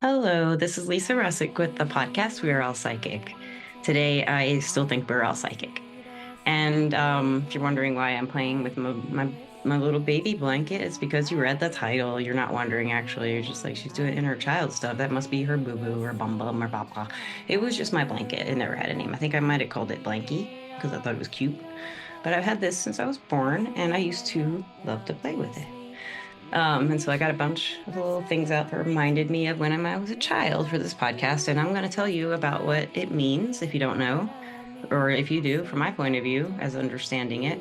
Hello, this is Lisa Rusczyk with the podcast We Are All Psychic. Today, I still think we're all psychic. And if you're wondering why I'm playing with my little baby blanket, it's because you read the title. You're not wondering, actually. You're just like, she's doing inner child stuff. That must be her boo boo or bum bum or papa. It was just my blanket. It never had a name. I think I might have called it Blanky because I thought it was cute. But I've had this since I was born, and I used to love to play with it. And so I got a bunch of little things out that reminded me of when I was a child for this podcast. And I'm going to tell you about what it means if you don't know, or if you do, from my point of view, as understanding it,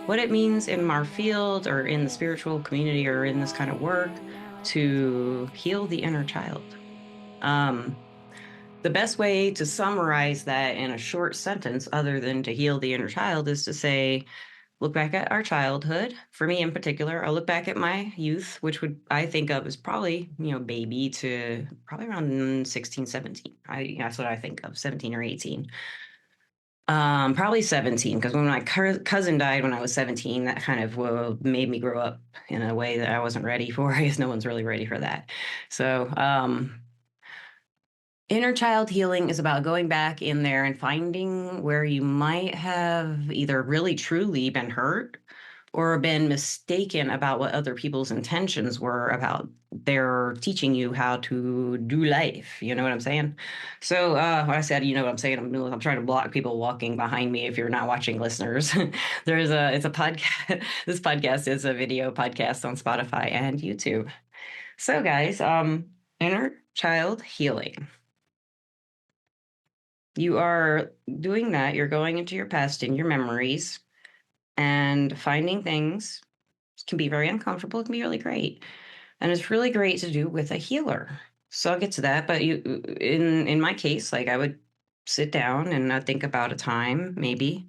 what it means in our field or in the spiritual community or in this kind of work to heal the inner child. Um, the best way to summarize that in a short sentence, other than to heal the inner child, is to say, look back at our childhood. For me in particular, I'll look back at my youth, which would I think of as probably, baby to probably around 16, 17. That's what I think of, 17 or 18. Probably 17, because when my cousin died when I was 17, that kind of made me grow up in a way that I wasn't ready for. I guess no one's really ready for that. So, inner child healing is about going back in there and finding where you might have either really truly been hurt or been mistaken about what other people's intentions were about their teaching you how to do life. You know what I'm saying? So when I said, you know what I'm saying, I'm trying to block people walking behind me if you're not watching, listeners. It's a podcast. This podcast is a video podcast on Spotify and YouTube. So guys, inner child healing. You are doing that. You're going into your past and your memories and finding things can be very uncomfortable. It can be really great. And it's really great to do with a healer. So I'll get to that. But in my case, like I would sit down and I'd think about a time maybe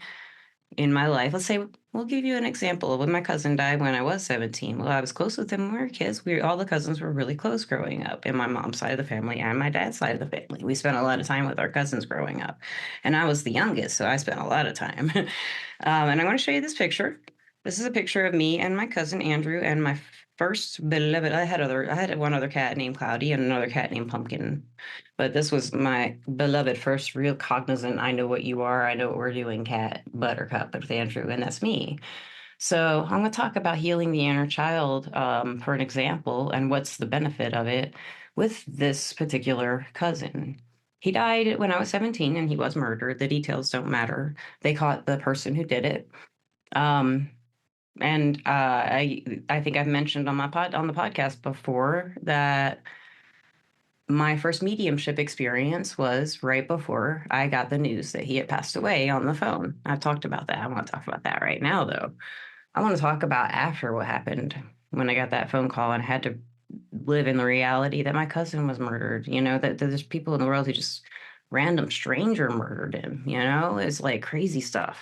in my life. Let's say we'll give you an example of when my cousin died when I was 17. Well, I was close with him when we were kids. All the cousins were really close growing up in my mom's side of the family and my dad's side of the family. We spent a lot of time with our cousins growing up. And I was the youngest, so I spent a lot of time. And I'm going to show you this picture. This is a picture of me and my cousin Andrew and my first beloved. I had one other cat named Cloudy and another cat named Pumpkin. But this was my beloved first real cognizant, I know what you are, I know what we're doing cat, Buttercup with Andrew, and that's me. So I'm going to talk about healing the inner child for an example and what's the benefit of it with this particular cousin. He died when I was 17 and he was murdered. The details don't matter. They caught the person who did it. And I think I've mentioned on the podcast before that my first mediumship experience was right before I got the news that he had passed away on the phone. I've talked about that. I want to talk about that right now, though. I want to talk about after what happened when I got that phone call and had to live in the reality that my cousin was murdered. You know, that there's people in the world who just random stranger murdered him. You know, it's like crazy stuff.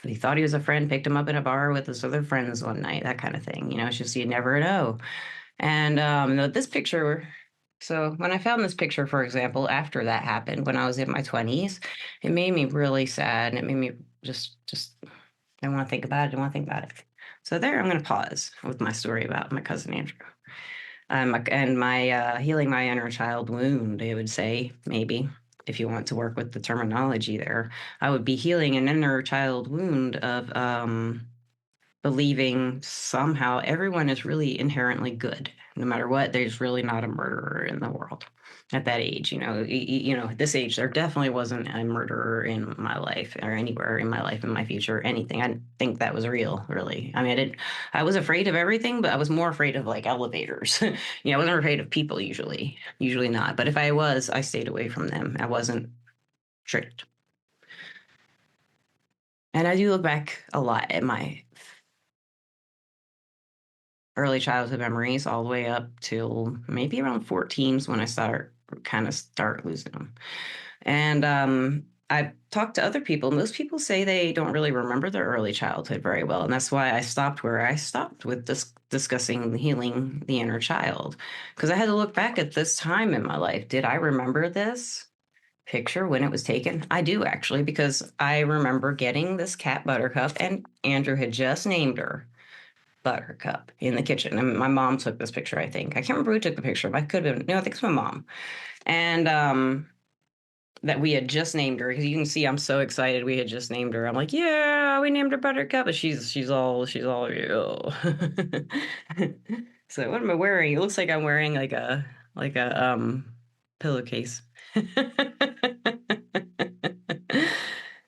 He thought he was a friend, picked him up in a bar with his other friends one night, that kind of thing. You know, it's just you never know. And this picture, so when I found this picture, for example, after that happened, when I was in my 20s, it made me really sad. And it made me just, I want to think about it. I want to think about it. So there, I'm going to pause with my story about my cousin Andrew. And my healing my inner child wound, I would say, maybe, if you want to work with the terminology there, I would be healing an inner child wound of believing somehow everyone is really inherently good. No matter what, there's really not a murderer in the world at that age. At this age, there definitely wasn't a murderer in my life or anywhere in my life, in my future, anything. I didn't think that was real, really. I mean, I was afraid of everything, but I was more afraid of like elevators. I wasn't afraid of people usually not. But if I was, I stayed away from them. I wasn't tricked. And I do look back a lot at my early childhood memories all the way up till maybe around 14 is when I start losing them. And I've talked to other people. Most people say they don't really remember their early childhood very well. And that's why I stopped where I stopped with discussing healing the inner child. Because I had to look back at this time in my life. Did I remember this picture when it was taken? I do, actually, because I remember getting this cat Buttercup and Andrew had just named her. Buttercup in the kitchen. And my mom took this picture, I think. I can't remember who took the picture, but I could have been, no, I think it's my mom. And that we had just named her because you can see I'm so excited we had just named her. I'm like, yeah, we named her Buttercup, but she's all ew. So what am I wearing? It looks like I'm wearing like a pillowcase.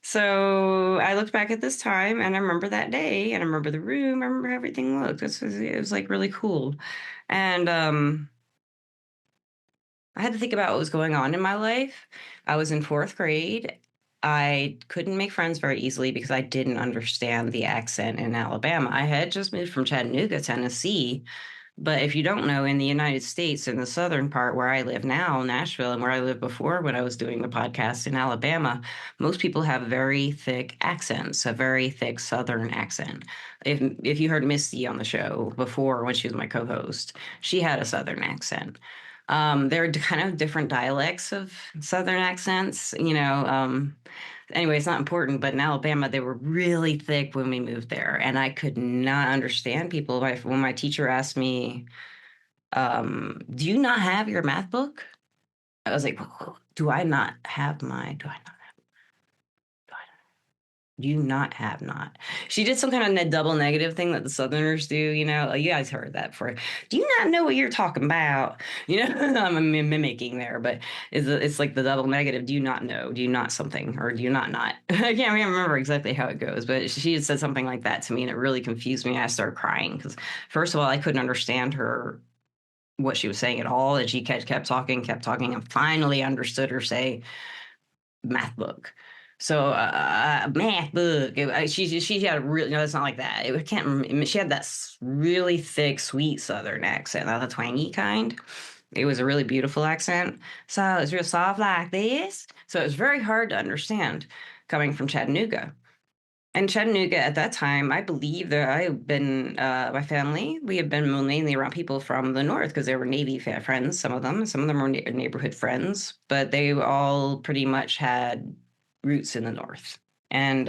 So I looked back at this time and I remember that day and I remember the room. I remember how everything looked. It was like really cool. And I had to think about what was going on in my life. I was in fourth grade. I couldn't make friends very easily because I didn't understand the accent in Alabama. I had just moved from Chattanooga, Tennessee, but if you don't know, in the United States, in the southern part where I live now, Nashville, and where I lived before when I was doing the podcast in Alabama, most people have very thick accents, a very thick southern accent. If you heard Misty on the show before when she was my co-host, she had a southern accent. There are kind of different dialects of southern accents, anyway, it's not important, but in Alabama, they were really thick when we moved there, and I could not understand people. When my teacher asked me, "Do you not have your math book?" I was like, "Do I not have my? Do I not? Do you not have not?" She did some kind of double negative thing that the Southerners do. You guys heard that before. Do you not know what you're talking about? I'm mimicking there, but it's like the double negative. Do you not know? Do you not something? Or do you not? I can't remember exactly how it goes, but she had said something like that to me, and it really confused me. I started crying because, first of all, I couldn't understand her what she was saying at all, and she kept talking, and finally understood her say math book. So math book. She had a really no, it's not like that. It can't. She had that really thick, sweet Southern accent, not the twangy kind. It was a really beautiful accent. So it was real soft like this. So it was very hard to understand coming from Chattanooga. And Chattanooga at that time, I believe that I had been, my family, we had been mainly around people from the north because they were Navy friends, some of them were neighborhood friends, but they all pretty much had roots in the north and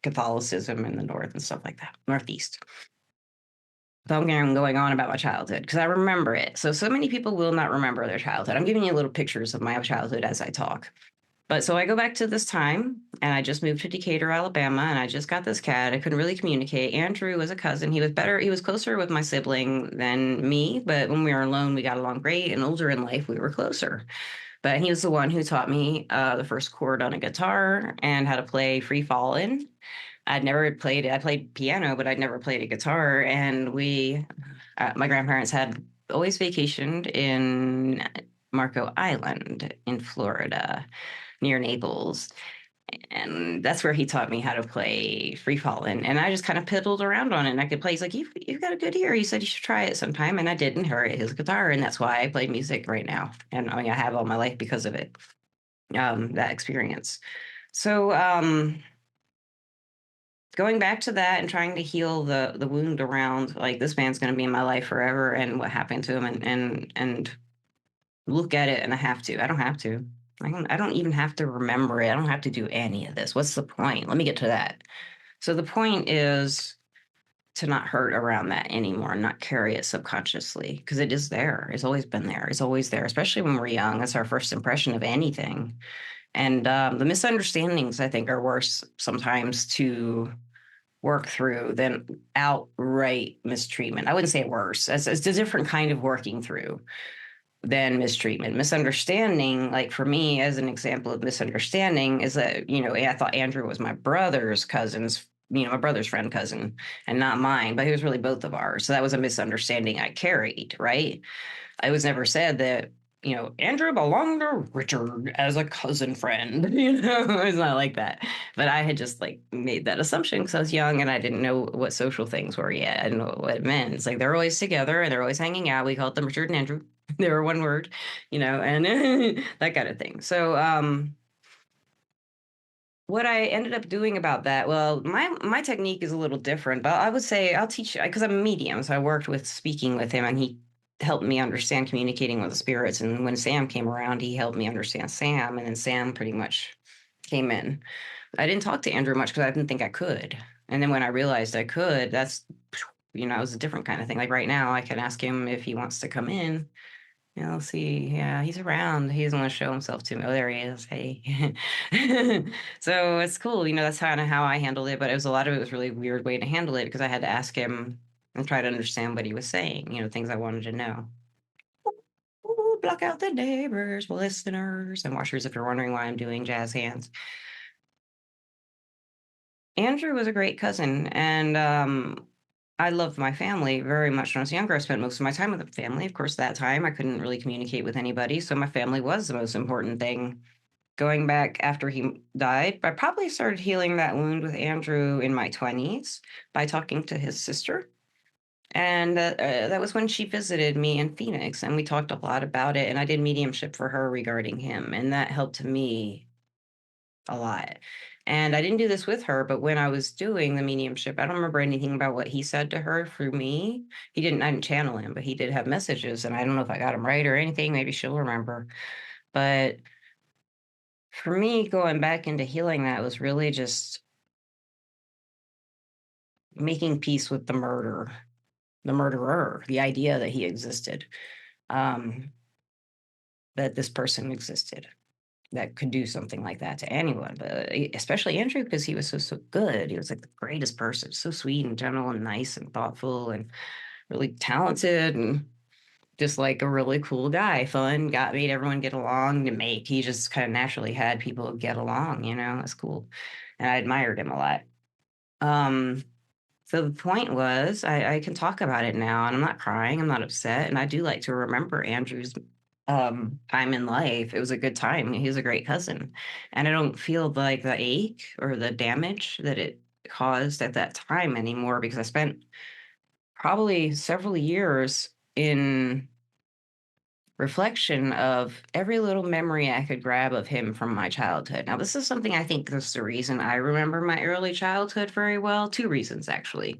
Catholicism in the north and stuff like that, Northeast. So I'm going on about my childhood because I remember it. So many people will not remember their childhood. I'm giving you little pictures of my childhood as I talk. But so I go back to this time, and I just moved to Decatur, Alabama, and I just got this cat. I couldn't really communicate. Andrew was a cousin. He was closer with my sibling than me, but when we were alone, we got along great. And older in life, we were closer. But he was the one who taught me the first chord on a guitar and how to play Free Fallin'. I'd never played it. I played piano, but I'd never played a guitar. And my grandparents had always vacationed in Marco Island in Florida near Naples. And that's where he taught me how to play free fall. And I just kind of piddled around on it and I could play. He's like, you've got a good ear. He said you should try it sometime. And I did inherit his guitar. And that's why I play music right now. And I mean, I have all my life because of it, that experience. So going back to that and trying to heal the wound around like this man's going to be in my life forever and what happened to him and look at it and I have to. I don't have to. I don't even have to remember it. I don't have to do any of this. What's the point? Let me get to that. So the point is to not hurt around that anymore and not carry it subconsciously because it is there. It's always been there. It's always there, especially when we're young. That's our first impression of anything. And the misunderstandings, I think, are worse sometimes to work through than outright mistreatment. I wouldn't say worse. It's a different kind of working through than mistreatment. Misunderstanding, like for me, as an example of misunderstanding, is that, I thought Andrew was my brother's cousin's, my brother's friend cousin and not mine, but he was really both of ours. So that was a misunderstanding I carried, right? I was never said that, Andrew belonged to Richard as a cousin friend. It's not like that. But I had just like made that assumption because I was young and I didn't know what social things were yet. I didn't know what it meant. It's like they're always together and they're always hanging out. We called them Richard and Andrew. They were one word, and that kind of thing. So what I ended up doing about that, well, my technique is a little different, but I would say I'll teach because I'm a medium. So I worked with speaking with him and he helped me understand communicating with the spirits. And when Sam came around, he helped me understand Sam. And then Sam pretty much came in. I didn't talk to Andrew much because I didn't think I could. And then when I realized I could, that's it was a different kind of thing. Like right now, I can ask him if he wants to come in. Let's see. Yeah, he's around. He doesn't want to show himself to me. Oh, there he is. Hey. So it's cool. That's kind of how I handled it. But a lot of it was really weird way to handle it because I had to ask him and try to understand what he was saying, things I wanted to know. Ooh, block out the neighbors, listeners, and watchers if you're wondering why I'm doing jazz hands. Andrew was a great cousin, and I loved my family very much when I was younger. I spent most of my time with the family. Of course, that time I couldn't really communicate with anybody, so my family was the most important thing. Going back after he died, I probably started healing that wound with Andrew in my 20s by talking to his sister. And that was when she visited me in Phoenix, and we talked a lot about it. And I did mediumship for her regarding him, and that helped me a lot. And I didn't do this with her, but when I was doing the mediumship, I don't remember anything about what he said to her through me. I didn't channel him, but he did have messages, and I don't know if I got them right or anything. Maybe she'll remember. But for me, going back into healing that was really just making peace with the murderer, the idea that he existed, um, that this person existed that could do something like that to anyone, but especially Andrew, because he was so good. He was like the greatest person, so sweet and gentle and nice and thoughtful and really talented and just like a really cool guy, fun, made everyone get along to make. He just kind of naturally had people get along, that's cool. And I admired him a lot. Um, so the point was, I can talk about it now, and I'm not crying, I'm not upset, and I do like to remember Andrew's time in life. It was a good time. He was a great cousin, and I don't feel like the ache or the damage that it caused at that time anymore because I spent probably several years in reflection of every little memory I could grab of him from my childhood. Now, this is something I think is the reason I remember my early childhood very well. Two reasons, actually.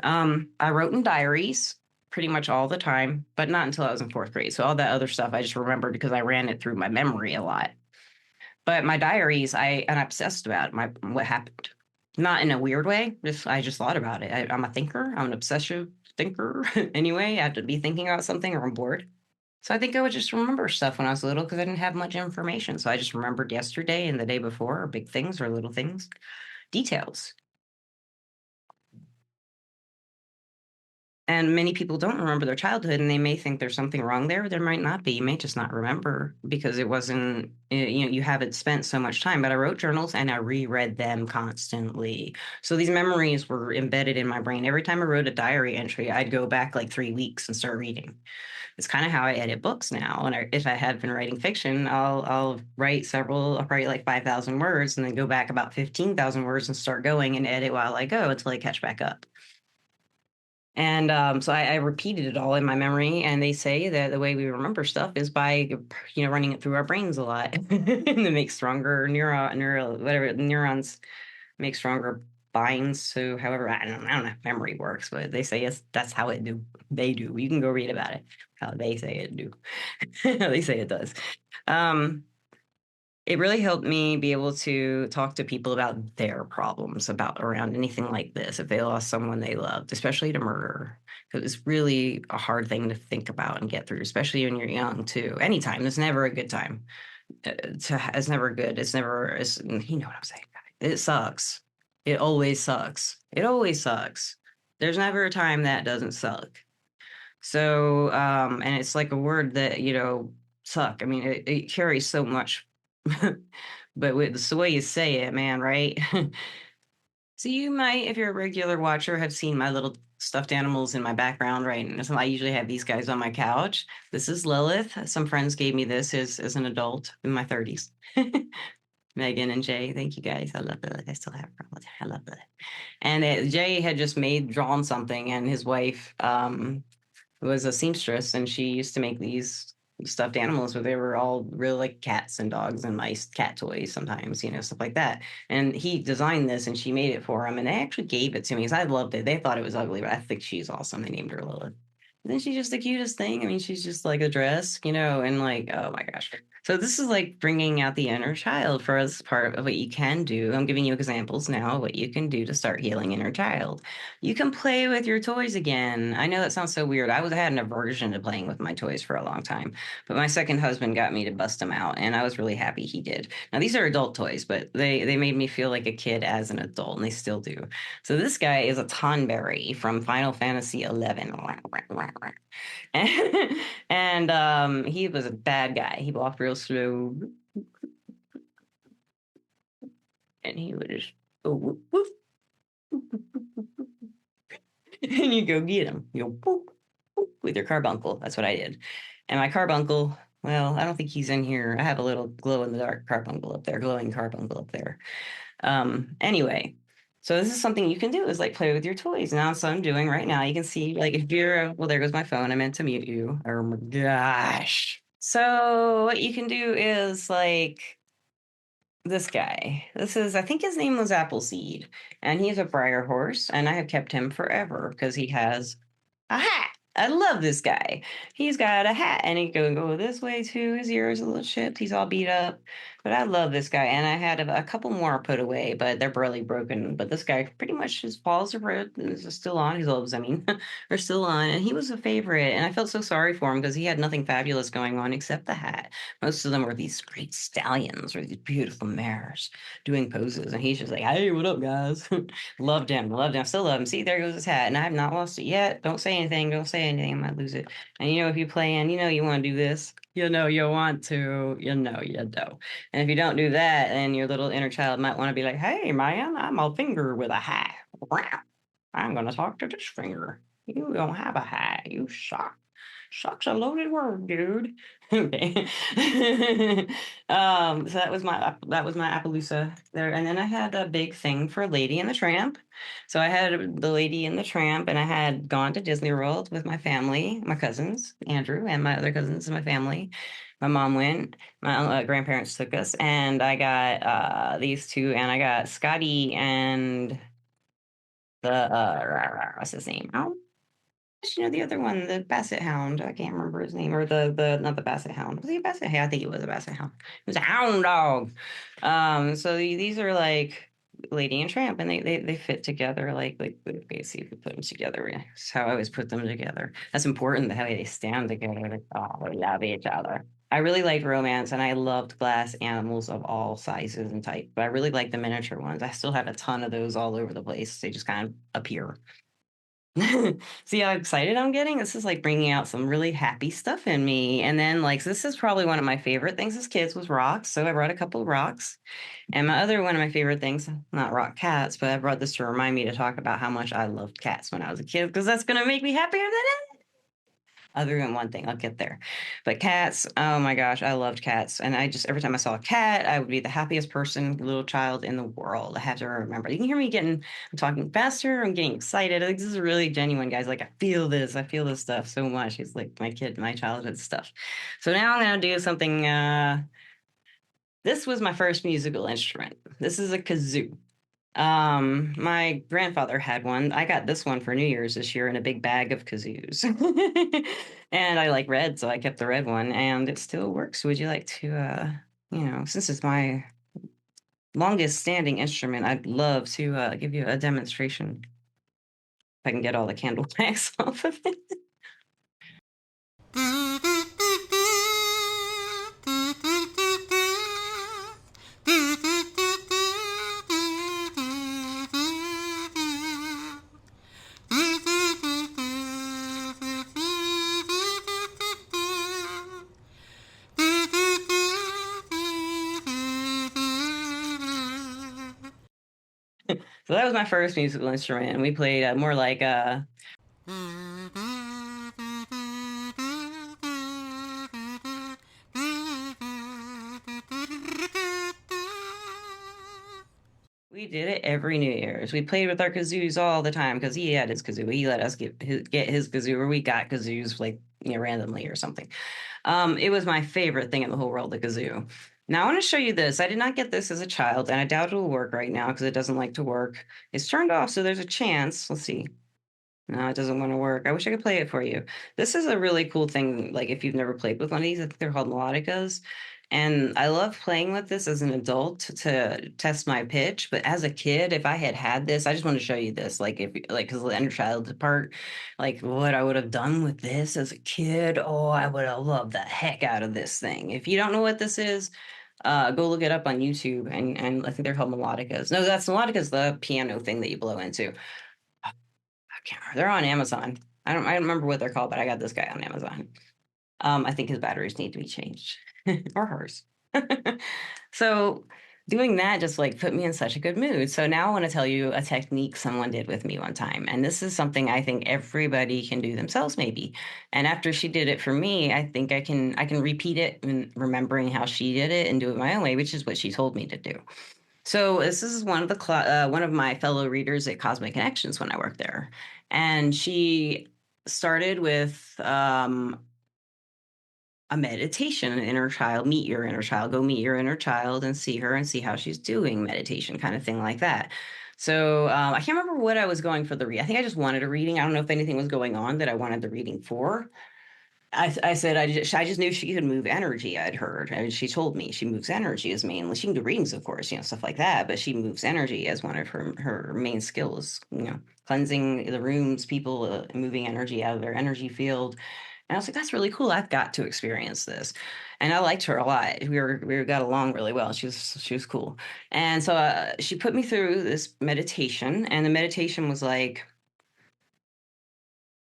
I wrote in diaries pretty much all the time, but not until I was in fourth grade. So all that other stuff I just remembered because I ran it through my memory a lot. But my diaries, I'm obsessed about what happened. Not in a weird way. I just thought about it. I'm a thinker. I'm an obsessive thinker. Anyway, I have to be thinking about something or I'm bored. So I think I would just remember stuff when I was little because I didn't have much information. So I just remembered yesterday and the day before, or big things or little things, details. And many people don't remember their childhood and they may think there's something wrong there. There might not be. You may just not remember because it wasn't, you haven't spent so much time. But I wrote journals and I reread them constantly. So these memories were embedded in my brain. Every time I wrote a diary entry, I'd go back like 3 weeks and start reading. It's kind of how I edit books now. And if I had been writing fiction, I'll write like 5,000 words and then go back about 15,000 words and start going and edit while I go until I catch back up. And so I repeated it all in my memory. And they say that the way we remember stuff is by, running it through our brains a lot and it makes stronger neurons make stronger binds. So however, I don't know if memory works, but they say that's how they do. You can go read about it, how they say it do. They say it does. Um, it really helped me be able to talk to people about their problems about around anything like this if they lost someone they loved, especially to murder, because it's really a hard thing to think about and get through, especially when you're young too. Anytime, there's never a good time. It's never good. It's you know what I'm saying. It sucks. It always sucks. It always sucks. There's never a time that doesn't suck. So, and it's like a word that, suck. I mean, it carries so much, but it's the way you say it, man, right? So you might, if you're a regular watcher, have seen my little stuffed animals in my background, right? And so I usually have these guys on my couch. This is Lilith. Some friends gave me this as an adult in my 30s. Megan and Jay, thank you guys. I love Lilith. I still have her. I love Lilith. And Jay had just drawn something, and his wife was a seamstress, and she used to make these stuffed animals where they were all really like cats and dogs and mice, cat toys sometimes, stuff like that. And he designed this and she made it for him, and they actually gave it to me because I loved it. They thought it was ugly, but I think she's awesome. They named her Lilith. Isn't she just the cutest thing? I mean, she's just like a dress, and like, oh my gosh. So this is like bringing out the inner child for us, part of what you can do. I'm giving you examples now of what you can do to start healing inner child. You can play with your toys again. I know that sounds so weird. Had an aversion to playing with my toys for a long time, but my second husband got me to bust them out, and I was really happy he did. Now these are adult toys, but they made me feel like a kid as an adult, and they still do. So this guy is a Tonberry from Final Fantasy 11. And he was a bad guy. He walked real slow, and he would just go whoop, whoop, and you go get him. You go boop, boop, with your carbuncle. That's what I did. And my carbuncle, well, I don't think he's in here. I have a little glow in the dark carbuncle up there, glowing carbuncle up there. Anyway, so this is something you can do, is like play with your toys. Now, so I'm doing right now. You can see, like, if you're, well, there goes my phone. I meant to mute you. Oh my gosh. So what you can do is like this guy. I think his name was Appleseed, and he's a Briar horse, and I have kept him forever because he has a hat. I love this guy. He's got a hat, and he can go this way too. His ears a little chipped. He's all beat up, but I love this guy. And I had a couple more put away, but they're barely broken. But this guy, pretty much his paws are red. Is still on. His gloves, I mean, are still on, and he was a favorite. And I felt so sorry for him because he had nothing fabulous going on except the hat. Most of them were these great stallions or these beautiful mares doing poses, and he's just like, "Hey, what up, guys?" Loved him, loved him. I still love him. See, there goes his hat, and I have not lost it yet. Don't say anything. Don't say anything. I might lose it. And if you play and you want to do this, you want to, you do. And if you don't do that, then your little inner child might want to be like, "Hey, man, I'm a finger with a hat. I'm going to talk to this finger. You don't have a hat. You suck. Suck's a loaded word, dude." Okay. So that was my Appaloosa there, and then I had a big thing for Lady and the Tramp. So I had the Lady and the Tramp, and I had gone to Disney World with my family, my cousins, Andrew, and my other cousins in my family. My mom went, my grandparents took us, and I got these two, and I got Scotty and the what's his name? Oh, the other one, the Basset Hound. I can't remember his name, or the not the Basset Hound. Was he a Basset Hound? I think he was a Basset Hound. He was a hound dog. So these are like Lady and Tramp, and they fit together like let's see if we put them together. That's how I always put them together. That's important, how they stand together. Like, oh, they love each other. I really liked romance, and I loved glass animals of all sizes and type, but I really like the miniature ones. I still have a ton of those all over the place. They just kind of appear. See how excited I'm getting? This is like bringing out some really happy stuff in me. And then, like, this is probably one of my favorite things as kids was rocks. So I brought a couple of rocks. And my other one of my favorite things, not rock cats, but I brought this to remind me to talk about how much I loved cats when I was a kid, because that's going to make me happier than other than one thing. I'll get there. But cats, oh my gosh, I loved cats. And I just, every time I saw a cat, I would be the happiest person, little child in the world. I have to remember. You can hear me I'm talking faster. I'm getting excited. Like, this is really genuine, guys. Like, I feel this. I feel this stuff so much. It's like my childhood stuff. So now I'm going to do something. This was my first musical instrument. This is a kazoo. My grandfather had one. I got this one for New Year's this year in a big bag of kazoos. And I like red, so I kept the red one, and it still works. Would you like to, since it's my longest standing instrument, I'd love to give you a demonstration if I can get all the candle wax off of it. So that was my first musical instrument, and we played more like we did it every New Year's. We played with our kazoos all the time because he had his kazoo. He let us get his kazoo, or we got kazoos like randomly or something. It was my favorite thing in the whole world, the kazoo. Now I want to show you this. I did not get this as a child, and I doubt it will work right now because it doesn't like to work. It's turned off, so there's a chance. Let's see. No, it doesn't want to work. I wish I could play it for you. This is a really cool thing. Like if you've never played with one of these, I think they're called melodicas. And I love playing with this as an adult to test my pitch. But as a kid, if I had had this, I just want to show you this. Like if like because the inner child part, like what I would have done with this as a kid. Oh, I would have loved the heck out of this thing. If you don't know what this is, go look it up on YouTube. And I think they're called melodicas. No, that's melodicas, the piano thing that you blow into. I can't remember. They're on Amazon. I don't remember what they're called, but I got this guy on Amazon. I think his batteries need to be changed or hers. So doing that just like put me in such a good mood. So now I want to tell you a technique someone did with me one time. And this is something I think everybody can do themselves maybe. And after she did it for me, I think I can repeat it and remembering how she did it and do it my own way, which is what she told me to do. So this is one of my fellow readers at Cosmic Connections when I worked there, and she started with a meditation, an inner child, meet your inner child, go meet your inner child and see her and see how she's doing, meditation kind of thing like that. So I can't remember what I was going for the read. I think I just wanted a reading. I don't know if anything was going on that I wanted the reading for. I said I just knew she could move energy. I'd heard. I mean, she told me she moves energy as mainly. She can do readings, of course, stuff like that. But she moves energy as one of her main skills. Cleansing the rooms, people moving energy out of their energy field. And I was like, that's really cool. I've got to experience this. And I liked her a lot. We got along really well. She was cool. And so she put me through this meditation, and the meditation was like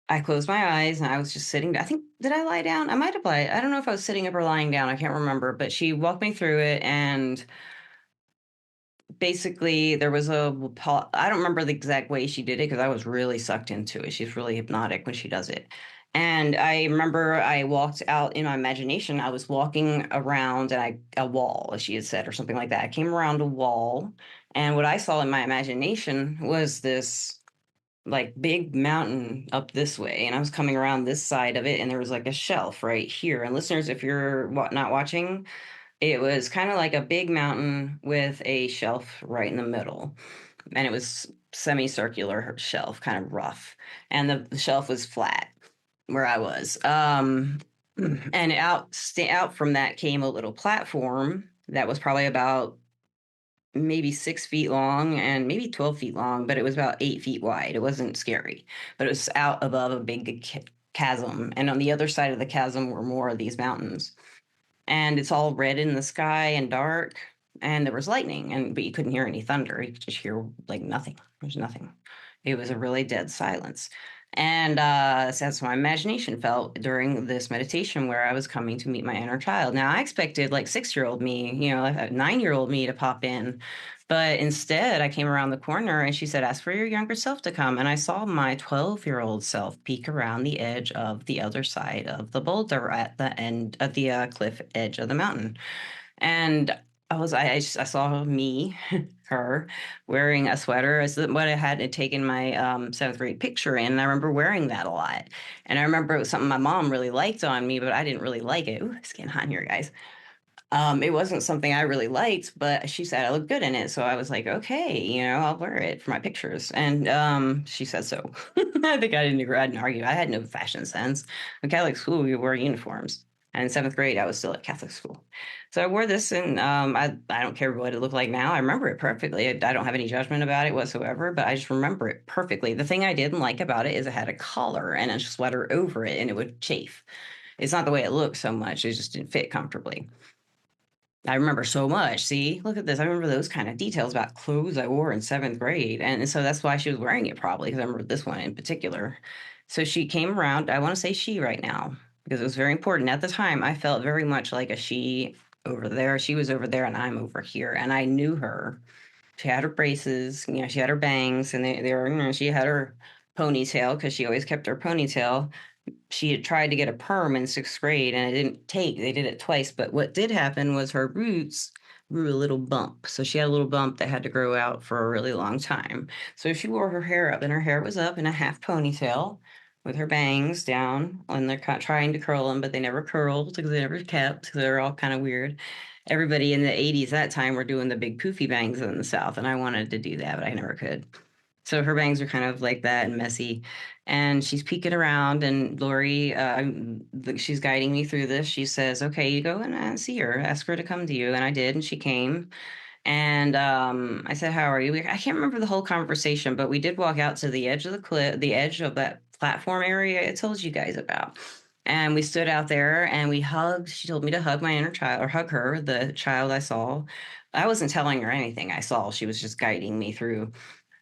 I closed my eyes and I was just sitting. I think, did I lie down? I might have lied. I don't know if I was sitting up or lying down. I can't remember, but she walked me through it. And basically, there was I don't remember the exact way she did it because I was really sucked into it. She's really hypnotic when she does it. And I remember I walked out in my imagination. I was walking around a wall, as she had said, or something like that. I came around a wall. And what I saw in my imagination was this like big mountain up this way, and I was coming around this side of it, and there was like a shelf right here. And listeners, if you're not watching, it was kind of like a big mountain with a shelf right in the middle, and it was semicircular shelf, kind of rough, and the shelf was flat where I was. And out from that came a little platform that was probably about maybe 6 feet long and maybe 12 feet long, but it was about 8 feet wide. It wasn't scary, but it was out above a big chasm. And on the other side of the chasm were more of these mountains. And it's all red in the sky and dark. And there was lightning, but you couldn't hear any thunder. You could just hear like nothing. There's nothing. It was a really dead silence. And so that's how my imagination felt during this meditation where I was coming to meet my inner child. Now, I expected like 6-year-old me, a 9-year-old me to pop in. But instead, I came around the corner and she said, ask for your younger self to come. And I saw my 12-year-old self peek around the edge of the other side of the boulder at the end of the cliff edge of the mountain. And I saw me, her, wearing a sweater as what I had taken my seventh grade picture in. And I remember wearing that a lot. And I remember it was something my mom really liked on me, but I didn't really like it. Ooh, it's getting hot in here, guys. It wasn't something I really liked, but she said I looked good in it. So I was like, okay, I'll wear it for my pictures. And she said so. I think I didn't argue. I had no fashion sense. In Catholic school, we wore uniforms. And in seventh grade, I was still at Catholic school. So I wore this, and I don't care what it looked like now. I remember it perfectly. I don't have any judgment about it whatsoever, but I just remember it perfectly. The thing I didn't like about it is it had a collar and a sweater over it, and it would chafe. It's not the way it looked so much. It just didn't fit comfortably. I remember so much. See, look at this. I remember those kind of details about clothes I wore in seventh grade. And so that's why she was wearing it probably, because I remember this one in particular. So she came around. I want to say she right now, because it was very important. At the time, I felt very much like a she over there. She was over there and I'm over here. And I knew her. She had her braces, she had her bangs, and they were, she had her ponytail because she always kept her ponytail. She had tried to get a perm in sixth grade and it didn't take. They did it twice. But what did happen was her roots grew a little bump. So she had a little bump that had to grow out for a really long time. So she wore her hair up, and her hair was up in a half ponytail with her bangs down, and they're trying to curl them, but they never curled because they never kept, because they're all kind of weird. Everybody in the 80s that time were doing the big poofy bangs in the South, and I wanted to do that, but I never could. So her bangs are kind of like that and messy. And she's peeking around, and Lori, she's guiding me through this. She says, "Okay, you go and see her, ask her to come to you." And I did, and she came. And I said, "How are you?" I can't remember the whole conversation, but we did walk out to the edge of the cliff, the edge of that platform area I told you guys about. And we stood out there and we hugged. She told me to hug my inner child or hug her, the child I saw. I wasn't telling her anything I saw. She was just guiding me through.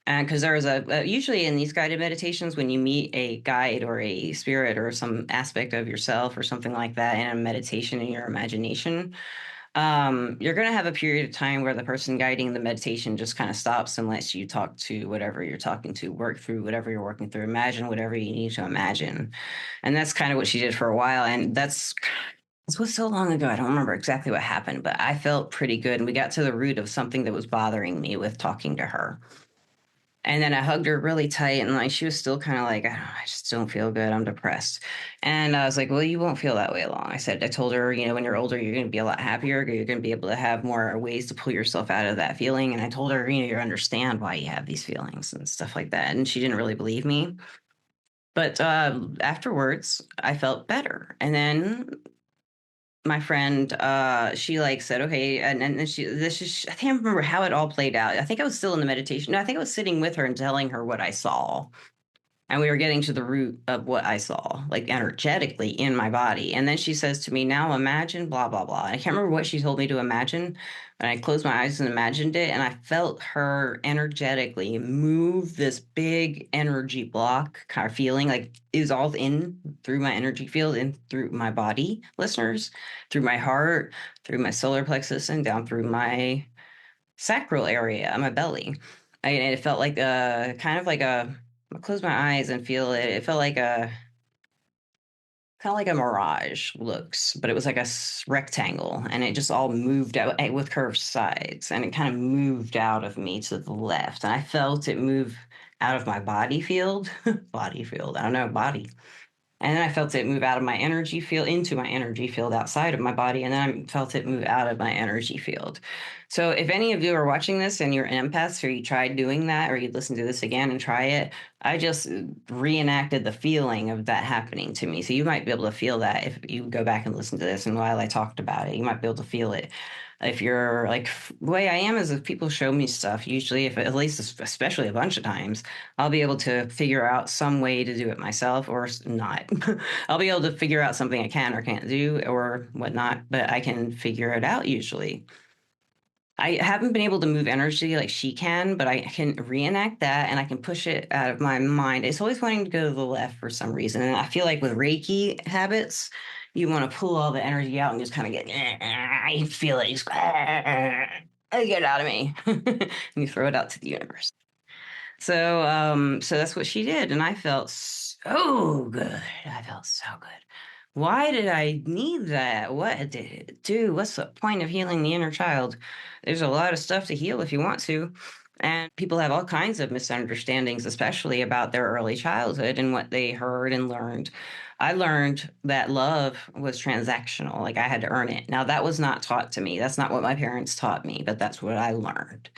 And because there was usually in these guided meditations, when you meet a guide or a spirit or some aspect of yourself or something like that in a meditation in your imagination, you're going to have a period of time where the person guiding the meditation just kind of stops and lets you talk to whatever you're talking to, work through whatever you're working through, imagine whatever you need to imagine. And that's kind of what she did for a while. And this was so long ago. I don't remember exactly what happened, but I felt pretty good. And we got to the root of something that was bothering me with talking to her. And then I hugged her really tight, and like she was still kind of like, I just don't feel good. I'm depressed. And I was like, well, you won't feel that way long. I told her, when you're older, you're going to be a lot happier. You're going to be able to have more ways to pull yourself out of that feeling. And I told her, you understand why you have these feelings and stuff like that. And she didn't really believe me. But afterwards, I felt better. And then my friend, she like said, okay, and she this is I can't remember how it all played out. I think I was still in the meditation. No, I think I was sitting with her and telling her what I saw. And we were getting to the root of what I saw, like energetically in my body. And then she says to me, now imagine blah, blah, blah. And I can't remember what she told me to imagine, but I closed my eyes and imagined it. And I felt her energetically move this big energy block kind of feeling like it was all in through my energy field and through my body, listeners, through my heart, through my solar plexus, and down through my sacral area, my belly. It felt like a kind of like a I close my eyes and feel it. It felt like a kind of like a mirage looks, but it was like a rectangle, and it just all moved out with curved sides, and it kind of moved out of me to the left, and I felt it move out of my body field, body field. I don't know, body. And then I felt it move out of my energy field into my energy field outside of my body. And then I felt it move out of my energy field. So if any of you are watching this and you're empaths or you tried doing that or you listen to this again and try it, I just reenacted the feeling of that happening to me. So you might be able to feel that if you go back and listen to this. And while I talked about it, you might be able to feel it. If you're like the way I am is if people show me stuff, usually if at least especially a bunch of times, I'll be able to figure out some way to do it myself or not. I'll be able to figure out something I can or can't do or whatnot, but I can figure it out usually. I haven't been able to move energy like she can, but I can reenact that and I can push it out of my mind. It's always wanting to go to the left for some reason. And I feel like with Reiki habits, you want to pull all the energy out and just kind of get, you feel it. You just, get it out of me. And you throw it out to the universe. So that's what she did, and I felt so good. I felt so good. Why did I need that? What did it do? What's the point of healing the inner child? There's a lot of stuff to heal if you want to. And people have all kinds of misunderstandings, especially about their early childhood and what they heard and learned. I learned that love was transactional, like I had to earn it. Now, that was not taught to me. That's not what my parents taught me, but that's what I learned.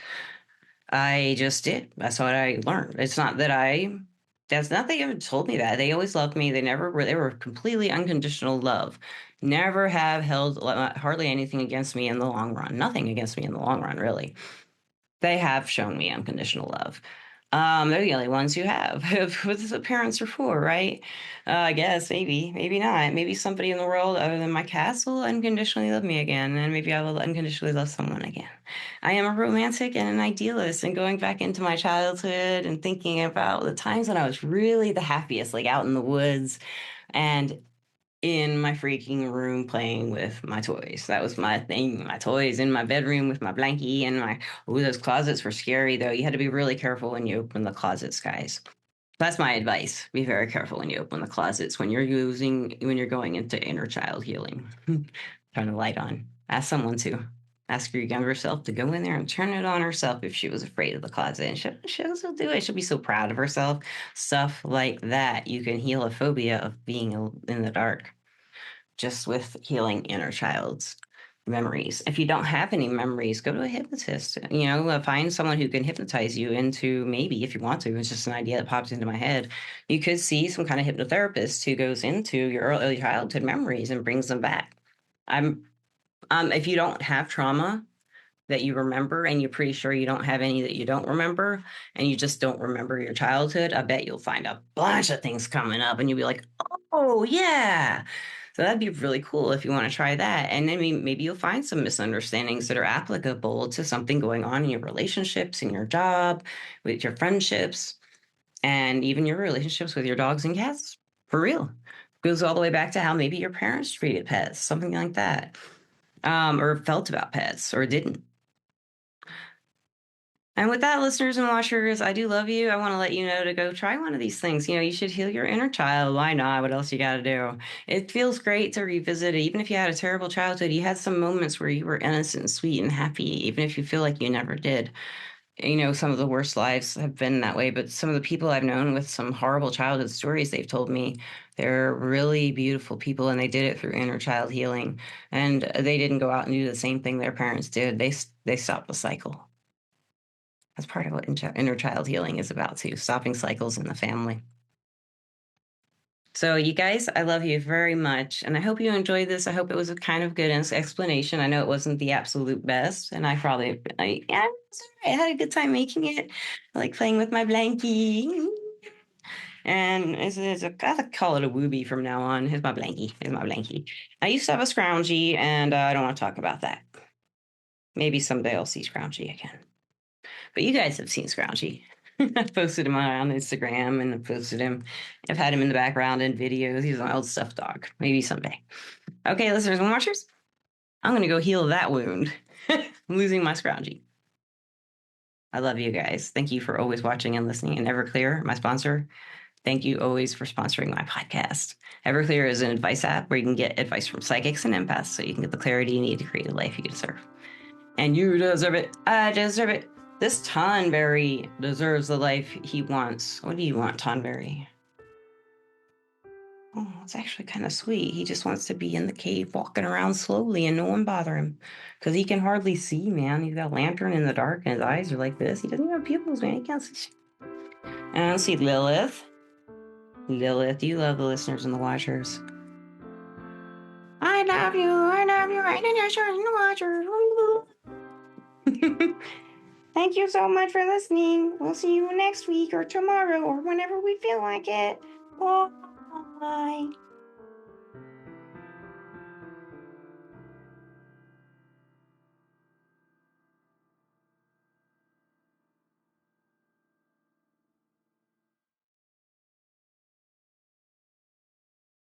I just did. That's what I learned. That's not they ever told me that. They always loved me. They were completely unconditional love. Never have held hardly anything against me in the long run. Nothing against me in the long run, really. They have shown me unconditional love. They're the only ones who have. What parents are for, right? I guess maybe not. Maybe somebody in the world other than my cats will unconditionally love me again, and maybe I will unconditionally love someone again. I am a romantic and an idealist, and going back into my childhood and thinking about the times when I was really the happiest, like out in the woods and in my freaking room playing with my toys. That was my thing. My toys in my bedroom with my blankie and my, oh, those closets were scary though. You had to be really careful when you open the closets, guys. That's my advice. Be very careful when you open the closets when you're going into inner child healing. Turn the light on. Ask someone to. Ask your younger self to go in there and turn it on herself if she was afraid of the closet. And she'll still do it. She'll be so proud of herself. Stuff like that. You can heal a phobia of being in the dark just with healing inner childs. memories. If you don't have any memories, go to a hypnotist. Find someone who can hypnotize you into, maybe if you want to. It's just an idea that popped into my head. You could see some kind of hypnotherapist who goes into your early childhood memories and brings them back. I'm If you don't have trauma that you remember and you're pretty sure you don't have any that you don't remember and you just don't remember your childhood, I bet you'll find a bunch of things coming up and you'll be like, oh, yeah. So that'd be really cool if you want to try that. And then maybe you'll find some misunderstandings that are applicable to something going on in your relationships, in your job, with your friendships, and even your relationships with your dogs and cats. For real. Goes all the way back to how maybe your parents treated pets, something like that, or felt about pets or didn't. And with that, listeners and watchers, I do love you. I want to let you know to go try one of these things. You should heal your inner child. Why not? What else you got to do? It feels great to revisit it. Even if you had a terrible childhood, you had some moments where you were innocent and sweet and happy, even if you feel like you never did. Some of the worst lives have been that way, but some of the people I've known with some horrible childhood stories they've told me, they're really beautiful people and they did it through inner child healing. And they didn't go out and do the same thing their parents did. They stopped the cycle. That's part of what inner child healing is about, too, stopping cycles in the family. So, you guys, I love you very much. And I hope you enjoyed this. I hope it was a kind of good explanation. I know it wasn't the absolute best. And I had a good time making it. I like playing with my blankie. And I call it a wooby from now on. Here's my blankie. Here's my blankie. I used to have a scroungy, and I don't want to talk about that. Maybe someday I'll see scroungy again. But you guys have seen Scroungy. I've posted him on Instagram and I've posted him. I've had him in the background in videos. He's an old stuffed dog. Maybe someday. Okay, listeners and watchers, I'm going to go heal that wound. I'm losing my Scroungy. I love you guys. Thank you for always watching and listening. And Everclear, my sponsor, thank you always for sponsoring my podcast. Everclear is an advice app where you can get advice from psychics and empaths so you can get the clarity you need to create a life you deserve. And you deserve it. I deserve it. This Tonberry deserves the life he wants. What do you want, Tonberry? Oh, it's actually kind of sweet. He just wants to be in the cave walking around slowly and no one bother him. Because he can hardly see, man. He's got a lantern in the dark and his eyes are like this. He doesn't even have pupils, man. He can't see. And let's see, Lilith. Lilith, you love the listeners and the watchers. I love you. I love you. I love you, the watchers. Thank you so much for listening. We'll see you next week or tomorrow or whenever we feel like it. Bye.